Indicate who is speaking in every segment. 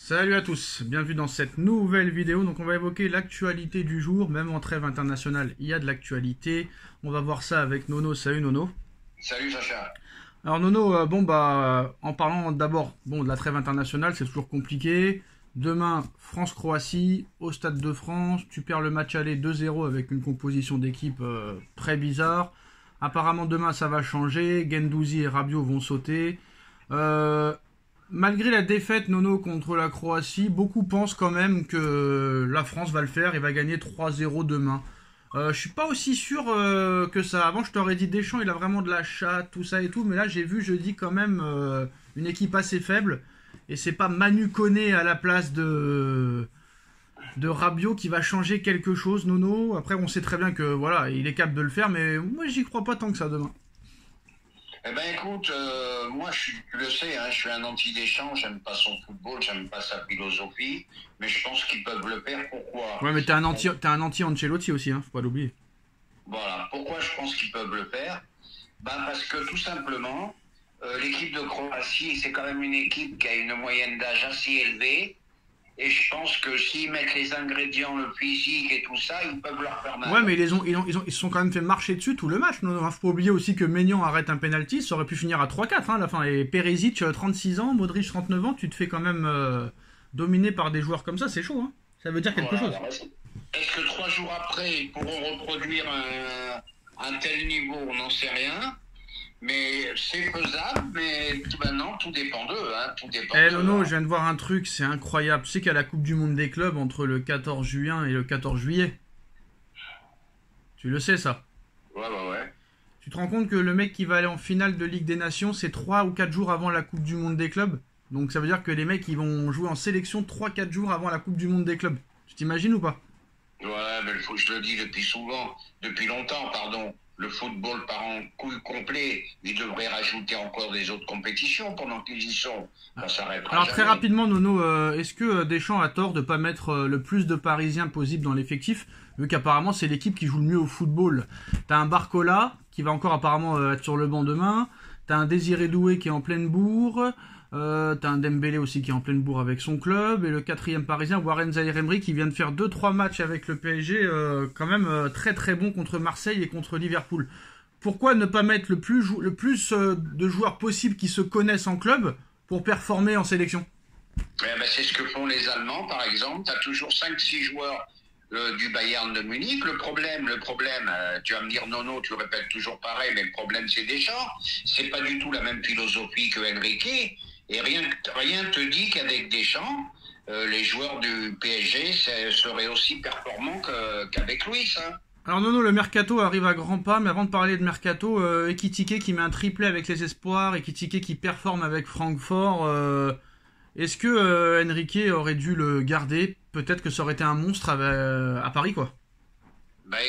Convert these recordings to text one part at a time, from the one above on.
Speaker 1: Salut à tous, bienvenue dans cette nouvelle vidéo. Donc on va évoquer l'actualité du jour, même en trêve internationale, il y a de l'actualité. On va voir ça avec Nono. Salut Nono.
Speaker 2: Salut Sacha.
Speaker 1: Alors Nono, en parlant d'abord de la trêve internationale, c'est toujours compliqué. Demain, France-Croatie, au Stade de France, tu perds le match aller 2-0 avec une composition d'équipe très bizarre. Apparemment demain ça va changer, Guendouzi et Rabiot vont sauter. Malgré la défaite Nono contre la Croatie, beaucoup pensent quand même que la France va le faire et va gagner 3-0 demain. Je suis pas aussi sûr que ça. Avant je t'aurais dit Deschamps, il a vraiment de la chatte, tout ça et tout, mais là j'ai vu jeudi quand même une équipe assez faible. Et c'est pas Manu Koné à la place de Rabiot qui va changer quelque chose, Nono. Après on sait très bien que voilà, il est capable de le faire, mais moi j'y crois pas tant que ça demain.
Speaker 2: Eh ben écoute, moi tu le sais, hein, je suis un anti-Deschamps, j'aime pas son football, j'aime pas sa philosophie, mais je pense qu'ils peuvent le faire. Pourquoi?
Speaker 1: Ouais, mais t'es un anti Ancelotti aussi, hein, faut pas l'oublier.
Speaker 2: Voilà, pourquoi je pense qu'ils peuvent le faire? Ben parce que tout simplement, l'équipe de Croatie, c'est quand même une équipe qui a une moyenne d'âge assez élevée, et je pense que s'ils mettent les ingrédients, le physique et tout ça, ils peuvent leur faire mal.
Speaker 1: Ouais, mais ils se sont quand même fait marcher dessus tout le match. Non, faut pas oublier aussi que Maignan arrête un penalty, ça aurait pu finir à 3-4 à la fin. Et Perisic, 36 ans, Modric, 39 ans, tu te fais quand même dominer par des joueurs comme ça, c'est chaud. Hein. Ça veut dire quelque chose.
Speaker 2: Est-ce que 3 jours après, ils pourront reproduire un tel niveau? On n'en sait rien. Mais c'est faisable, mais maintenant, tout dépend d'eux. Hein, tout dépend d'eux,
Speaker 1: Nono, je viens de voir un truc, c'est incroyable. Tu sais qu'il y a la Coupe du Monde des clubs entre le 14 juin et le 14 juillet. Tu le sais, ça?
Speaker 2: Ouais.
Speaker 1: Tu te rends compte que le mec qui va aller en finale de Ligue des Nations, c'est 3 ou 4 jours avant la Coupe du Monde des clubs. Donc ça veut dire que les mecs, ils vont jouer en sélection 3-4 jours avant la Coupe du Monde des clubs. Tu t'imagines ou pas?
Speaker 2: Ouais, mais je le dis depuis longtemps, pardon. Le football part en couille complet. Ils devraient rajouter encore des autres compétitions pendant qu'ils y sont. Ça s'arrêtera
Speaker 1: Alors
Speaker 2: jamais.
Speaker 1: très rapidement, Nono, est-ce que Deschamps a tort de pas mettre le plus de Parisiens possible dans l'effectif, vu qu'apparemment c'est l'équipe qui joue le mieux au football? T'as un Barcola qui va encore apparemment être sur le banc demain. T'as un Désiré Doué qui est en pleine bourre. T'as un Dembélé aussi qui est en pleine bourre avec son club. Et le quatrième parisien, Warren Zaïre-Emery, qui vient de faire 2-3 matchs avec le PSG, quand même très très bon contre Marseille et contre Liverpool. Pourquoi ne pas mettre le plus de joueurs possible qui se connaissent en club pour performer en sélection?
Speaker 2: C'est ce que font les Allemands, par exemple. Tu as toujours 5-6 joueurs du Bayern de Munich. Le problème, tu vas me dire non, tu répètes toujours pareil, mais le problème c'est Deschamps. C'est pas du tout la même philosophie que Enrique. Et rien te dit qu'avec Deschamps, les joueurs du PSG seraient aussi performants qu'avec Luis. Hein.
Speaker 1: Alors Nono, le mercato arrive à grands pas, mais avant de parler de mercato, Ekitike qui met un triplé avec les espoirs, Ekitike qui performe avec Francfort, est-ce que Enrique aurait dû le garder? Peut-être que ça aurait été un monstre à Paris, quoi.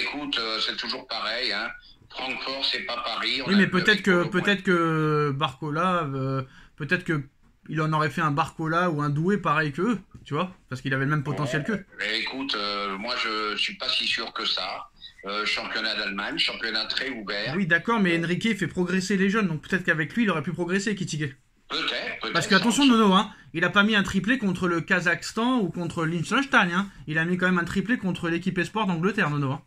Speaker 2: Écoute, c'est toujours pareil, hein. Francfort, c'est pas Paris.
Speaker 1: Oui, mais peut-être que Barcola, peut-être que il en aurait fait un Barcola ou un Doué pareil qu'eux, tu vois, parce qu'il avait le même potentiel qu'eux.
Speaker 2: Écoute, moi je suis pas si sûr que ça. Championnat d'Allemagne, championnat très ouvert.
Speaker 1: Oui, d'accord, mais Enrique fait progresser les jeunes, donc peut-être qu'avec lui, il aurait pu progresser, Ekitike.
Speaker 2: Peut-être.
Speaker 1: Parce que attention Nono, hein, il a pas mis un triplé contre le Kazakhstan ou contre Liechtenstein, hein. Il a mis quand même un triplé contre l'équipe Espoir d'Angleterre, Nono. Hein.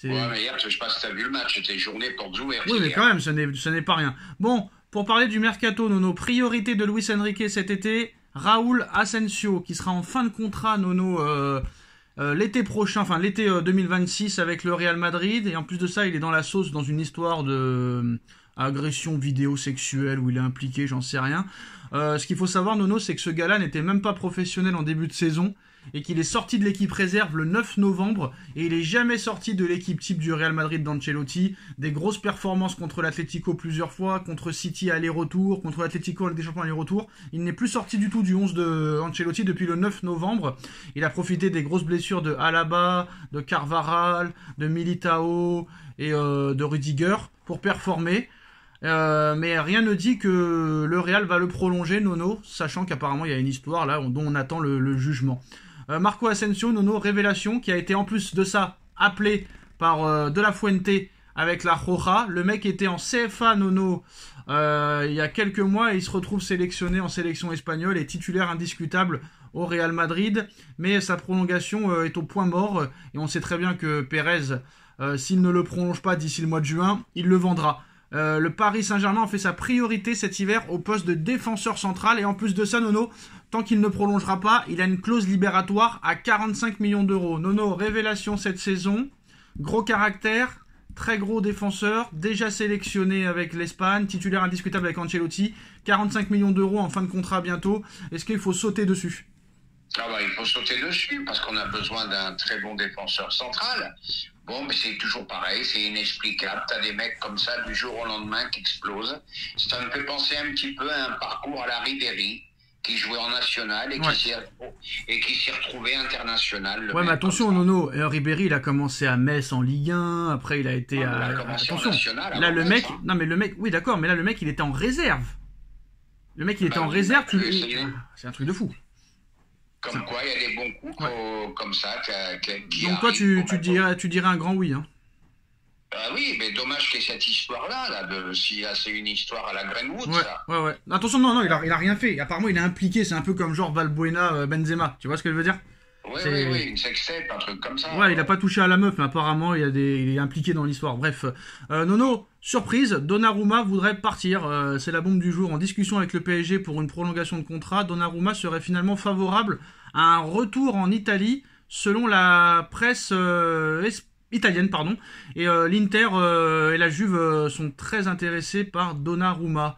Speaker 2: Ouais, mais hier, je sais pas si t'as vu le match, c'était journée portes ouvertes.
Speaker 1: Oui, mais quand même, ce n'est pas rien. Bon, pour parler du mercato, Nono, priorité de Luis Enrique cet été, Raúl Asensio, qui sera en fin de contrat, Nono, l'été prochain, enfin l'été 2026 avec le Real Madrid, et en plus de ça, il est dans la sauce dans une histoire de agression vidéo sexuelle où il est impliqué, j'en sais rien. Ce qu'il faut savoir, Nono, c'est que ce gars-là n'était même pas professionnel en début de saison et qu'il est sorti de l'équipe réserve le 9 novembre et il est jamais sorti de l'équipe type du Real Madrid d'Ancelotti. Des grosses performances contre l'Atlético plusieurs fois, contre City aller-retour, contre l'Atlético avec des champions aller-retour. Il n'est plus sorti du tout du 11 de Ancelotti depuis le 9 novembre. Il a profité des grosses blessures de Alaba, de Carvajal, de Militao et de Rudiger pour performer. Mais rien ne dit que le Real va le prolonger, Nono, sachant qu'apparemment il y a une histoire là dont on attend le jugement. Marco Asensio, Nono, révélation, qui a été en plus de ça appelé par De La Fuente avec la Roja. Le mec était en CFA, Nono, il y a quelques mois, et il se retrouve sélectionné en sélection espagnole et titulaire indiscutable au Real Madrid. Mais sa prolongation est au point mort, et on sait très bien que Pérez, s'il ne le prolonge pas d'ici le mois de juin, il le vendra. Le Paris Saint-Germain en fait sa priorité cet hiver au poste de défenseur central, et en plus de ça, Nono, tant qu'il ne prolongera pas, il a une clause libératoire à 45 millions d'euros. Nono, révélation cette saison, gros caractère, très gros défenseur, déjà sélectionné avec l'Espagne, titulaire indiscutable avec Ancelotti, 45 millions d'euros en fin de contrat bientôt. Est-ce qu'il faut sauter dessus?
Speaker 2: Ah bah, il faut sauter dessus parce qu'on a besoin d'un très bon défenseur central. Bon, mais c'est toujours pareil, c'est inexplicable. T'as des mecs comme ça du jour au lendemain qui explosent. Ça me fait penser un petit peu à un parcours à la Ribéry, qui jouait en national et qui s'est retrouvé international.
Speaker 1: Ouais, mais attention, Nono, Ribéry, il a commencé à Metz en Ligue 1, après il a été à...
Speaker 2: Attention, national,
Speaker 1: là le mec, non mais le mec, oui d'accord, mais là le mec il était en réserve. Le mec il était en réserve, c'est un truc de fou.
Speaker 2: Comme quoi, il y a des bons coups comme ça.
Speaker 1: Donc toi, tu dirais un grand oui, hein.
Speaker 2: Ah oui, mais dommage qu'il y ait cette histoire-là, si c'est une histoire à la Greenwood, ça.
Speaker 1: Ouais. Attention, non, il a rien fait. Apparemment, il est impliqué, c'est un peu comme genre Valbuena, Benzema. Tu vois ce que je veux dire?
Speaker 2: Oui, une sextape, un truc comme ça.
Speaker 1: Ouais, il a pas touché à la meuf, mais apparemment, il est impliqué dans l'histoire. Bref. Nono, surprise, Donnarumma voudrait partir. C'est la bombe du jour. En discussion avec le PSG pour une prolongation de contrat, Donnarumma serait finalement favorable à un retour en Italie, selon la presse italienne, pardon. Et l'Inter et la Juve sont très intéressés par Donnarumma.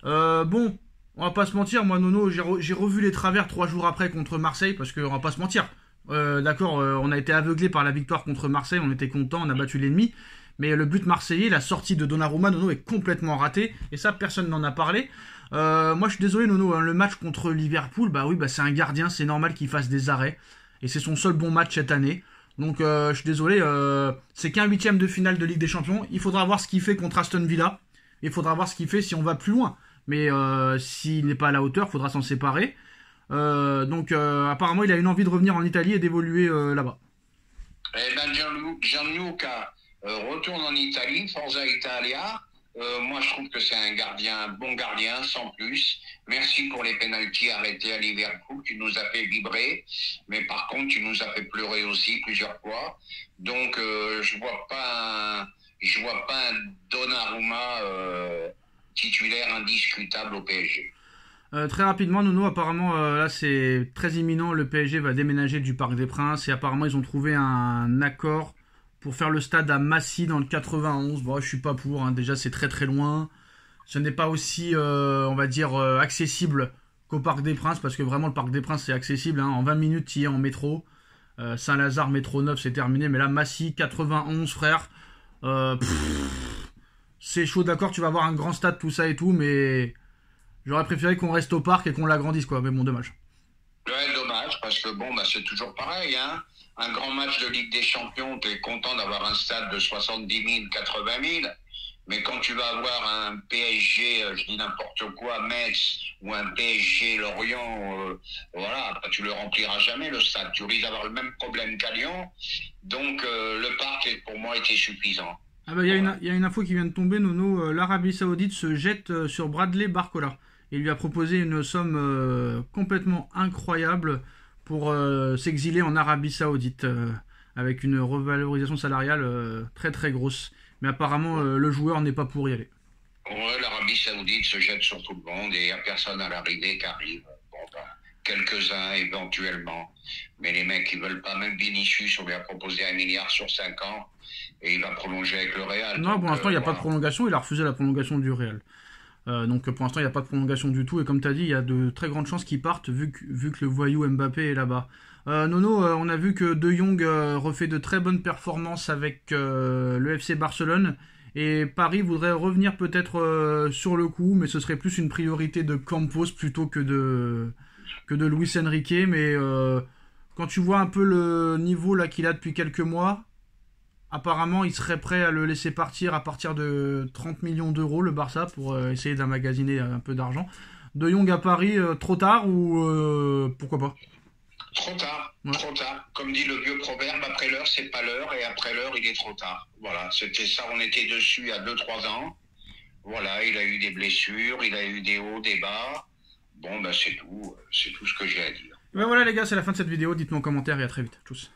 Speaker 1: Bon, on va pas se mentir, moi Nono, j'ai revu les travers 3 jours après contre Marseille, parce qu'on va pas se mentir. D'accord, on a été aveuglé par la victoire contre Marseille, on était content, on a battu l'ennemi. Mais le but marseillais, la sortie de Donnarumma, Nono, est complètement ratée. Et ça, personne n'en a parlé. Moi, je suis désolé, Nono, hein, le match contre Liverpool, c'est un gardien, c'est normal qu'il fasse des arrêts. Et c'est son seul bon match cette année. Donc, je suis désolé, c'est qu'un 8e de finale de Ligue des Champions. Il faudra voir ce qu'il fait contre Aston Villa. Il faudra voir ce qu'il fait si on va plus loin. Mais s'il n'est pas à la hauteur, il faudra s'en séparer. Donc, apparemment, il a une envie de revenir en Italie et d'évoluer là-bas.
Speaker 2: Eh ben, Gianluca retourne en Italie, Forza Italia. Moi, je trouve que c'est un bon gardien, sans plus. Merci pour les pénaltys arrêtés à Liverpool. Tu nous as fait vibrer, mais par contre, tu nous as fait pleurer aussi plusieurs fois. Donc, je vois pas un Donnarumma titulaire indiscutable au PSG.
Speaker 1: Très rapidement, Nono, apparemment, là c'est très imminent, le PSG va déménager du Parc des Princes et apparemment ils ont trouvé un accord pour faire le stade à Massy dans le 91. Bon, je suis pas pour, hein. Déjà c'est très très loin. Ce n'est pas aussi, on va dire, accessible qu'au Parc des Princes, parce que vraiment le Parc des Princes c'est accessible, hein. En 20 minutes tu y es en métro. Saint-Lazare, métro 9, c'est terminé, mais là Massy, 91, frère. C'est chaud, d'accord, tu vas avoir un grand stade, tout ça et tout, mais... J'aurais préféré qu'on reste au parc et qu'on l'agrandisse, quoi. Mais bon, dommage.
Speaker 2: Ouais, dommage, parce que bon, c'est toujours pareil, hein. Un grand match de Ligue des Champions, t'es content d'avoir un stade de 70 000, 80 000. Mais quand tu vas avoir un PSG, je dis n'importe quoi, Metz, ou un PSG Lorient, voilà, tu le rempliras jamais, le stade. Tu risques d'avoir le même problème qu'à Lyon. Donc, le parc, pour moi, était suffisant.
Speaker 1: Ah bah, il y a une info qui vient de tomber, Nono. L'Arabie Saoudite se jette sur Bradley Barcola. Il lui a proposé une somme complètement incroyable pour s'exiler en Arabie Saoudite, avec une revalorisation salariale très très grosse. Mais apparemment, le joueur n'est pas pour y aller.
Speaker 2: Ouais, l'Arabie Saoudite se jette sur tout le monde et il n'y a personne à l'arrivée qui arrive. Bon, quelques-uns éventuellement. Mais les mecs, ils veulent pas. Même Vinicius, on lui a proposé 1 milliard sur 5 ans et il va prolonger avec le Real.
Speaker 1: Non, pour l'instant, il n'y a pas de prolongation. Il a refusé la prolongation du Real. Donc pour l'instant il n'y a pas de prolongation du tout et comme tu as dit il y a de très grandes chances qu'il parte vu que le voyou Mbappé est là-bas. Nono, on a vu que De Jong refait de très bonnes performances avec le FC Barcelone et Paris voudrait revenir peut-être sur le coup, mais ce serait plus une priorité de Campos plutôt que de Luis Enrique. Mais quand tu vois un peu le niveau là qu'il a depuis quelques mois, apparemment, il serait prêt à le laisser partir à partir de 30 millions d'euros, le Barça, pour essayer d'emmagasiner un peu d'argent. De Jong à Paris, trop tard ou pourquoi pas?
Speaker 2: Trop tard,
Speaker 1: Ouais.
Speaker 2: trop tard. Comme dit le vieux proverbe, après l'heure, c'est pas l'heure, et après l'heure, il est trop tard. Voilà, c'était ça, on était dessus il y a 2-3 ans. Voilà, il a eu des blessures, il a eu des hauts, des bas. Bon, ben c'est tout ce que j'ai à dire.
Speaker 1: Ben voilà les gars, c'est la fin de cette vidéo. Dites-moi en commentaire et à très vite. Tchuss.